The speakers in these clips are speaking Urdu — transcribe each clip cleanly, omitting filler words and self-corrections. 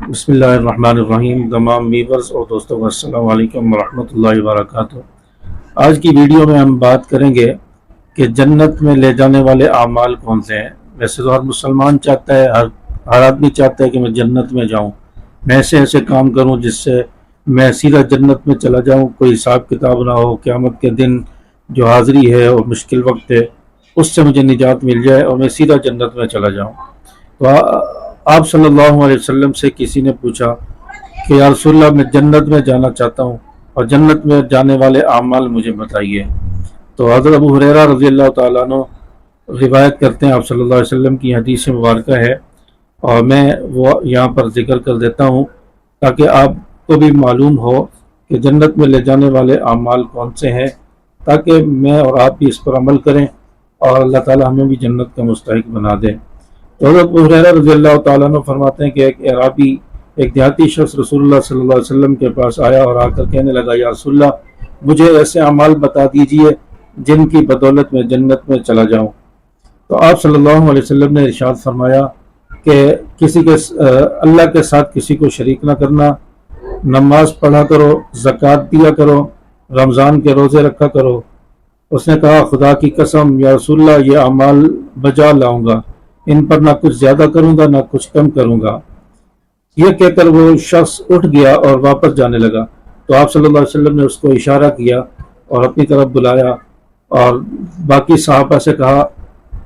بسم اللہ الرحمن الرحیم۔ تمام ویورز اور دوستوں کو السلام علیکم ورحمۃ اللہ وبرکاتہ۔ آج کی ویڈیو میں ہم بات کریں گے کہ جنت میں لے جانے والے اعمال کون سے ہیں۔ ویسے تو ہر مسلمان چاہتا ہے، ہر آدمی چاہتا ہے کہ میں جنت میں جاؤں، میں ایسے کام کروں جس سے میں سیدھا جنت میں چلا جاؤں، کوئی حساب کتاب نہ ہو، قیامت کے دن جو حاضری ہے اور مشکل وقت ہے اس سے مجھے نجات مل جائے اور میں سیدھا جنت میں چلا جاؤں۔ تو آپ صلی اللہ علیہ وسلم سے کسی نے پوچھا کہ یا رسول اللہ، میں جنت میں جانا چاہتا ہوں اور جنت میں جانے والے اعمال مجھے بتائیے۔ تو حضرت ابو ہریرہ رضی اللہ تعالیٰ عنہ روایت کرتے ہیں، آپ صلی اللہ علیہ وسلم کی حدیث مبارکہ ہے، اور میں وہ یہاں پر ذکر کر دیتا ہوں تاکہ آپ کو بھی معلوم ہو کہ جنت میں لے جانے والے اعمال کون سے ہیں، تاکہ میں اور آپ بھی اس پر عمل کریں اور اللہ تعالیٰ ہمیں بھی جنت کا مستحق بنا دے۔ تو حضرت ابو ہریرہ رضی اللہ تعالیٰ عنہ فرماتے ہیں کہ ایک اعرابی، ایک دیہاتی شخص رسول اللہ صلی اللہ علیہ وسلم کے پاس آیا اور آ کر کہنے لگا، یا رسول اللہ، مجھے ایسے اعمال بتا دیجئے جن کی بدولت میں جنت میں چلا جاؤں۔ تو آپ صلی اللہ علیہ وسلم نے ارشاد فرمایا کہ اللہ کے ساتھ کسی کو شریک نہ کرنا، نماز پڑھا کرو، زکوٰۃ دیا کرو، رمضان کے روزے رکھا کرو۔ اس نے کہا، خدا کی قسم یا رسول اللہ، یہ اعمال بجا لاؤں گا، ان پر نہ کچھ زیادہ کروں گا نہ کچھ کم کروں گا۔ یہ کہہ کر وہ شخص اٹھ گیا اور واپس جانے لگا۔ تو آپ صلی اللہ علیہ وسلم نے اس کو اشارہ کیا اور اپنی طرف بلایا اور باقی صحابہ سے کہا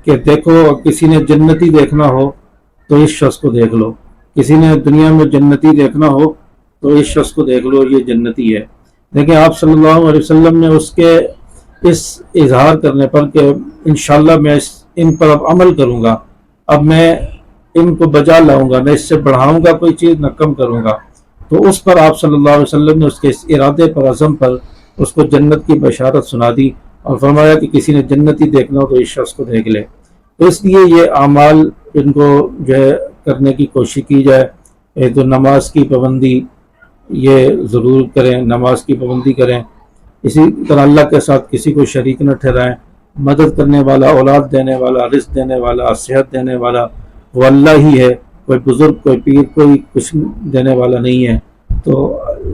کہ دیکھو، کسی نے جنتی دیکھنا ہو تو اس شخص کو دیکھ لو، کسی نے دنیا میں جنتی دیکھنا ہو تو اس شخص کو دیکھ لو، یہ جنتی ہے۔ دیکھیں، آپ صلی اللہ علیہ وسلم نے اس کے اس اظہار کرنے پر کہ انشاءاللہ میں ان پر اب عمل کروں گا، اب میں ان کو بجا لاؤں گا، میں اس سے بڑھاؤں گا کوئی چیز، نہ کم کروں گا، تو اس پر آپ صلی اللہ علیہ وسلم نے اس کے اس ارادے پر، عزم پر اس کو جنت کی بشارت سنا دی اور فرمایا کہ کسی نے جنتی دیکھنا ہو تو اس شخص کو دیکھ لے۔ تو اس لیے یہ اعمال ان کو جو ہے کرنے کی کوشش کی جائے۔ تو نماز کی پابندی یہ ضرور کریں، نماز کی پابندی کریں، اسی طرح اللہ کے ساتھ کسی کو شریک نہ ٹھہرائیں۔ مدد کرنے والا، اولاد دینے والا، رزق دینے والا، صحت دینے والا وہ اللہ ہی ہے، کوئی بزرگ، کوئی پیر، کوئی کچھ دینے والا نہیں ہے۔ تو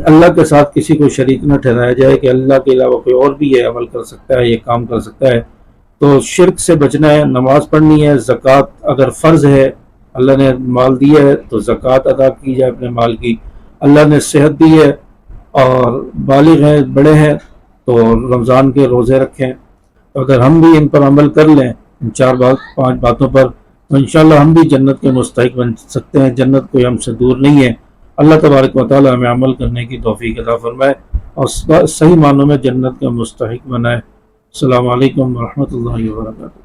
اللہ کے ساتھ کسی کو شریک نہ ٹھہرایا جائے کہ اللہ کے علاوہ کوئی اور بھی یہ عمل کر سکتا ہے، یہ کام کر سکتا ہے۔ تو شرک سے بچنا ہے، نماز پڑھنی ہے، زکوٰۃ اگر فرض ہے، اللہ نے مال دیا ہے تو زکوٰۃ ادا کی جائے اپنے مال کی۔ اللہ نے صحت دی ہے اور بالغ ہیں، بڑے ہیں، تو رمضان کے روزے رکھیں۔ اگر ہم بھی ان پر عمل کر لیں، ان 4-5 باتوں پر، تو انشاءاللہ ہم بھی جنت کے مستحق بن سکتے ہیں۔ جنت کوئی ہم سے دور نہیں ہے۔ اللہ تبارک و تعالی ہمیں عمل کرنے کی توفیق عطا فرمائے اور صحیح معنوں میں جنت کا مستحق بنائے۔ السلام علیکم ورحمۃ اللہ وبرکاتہ۔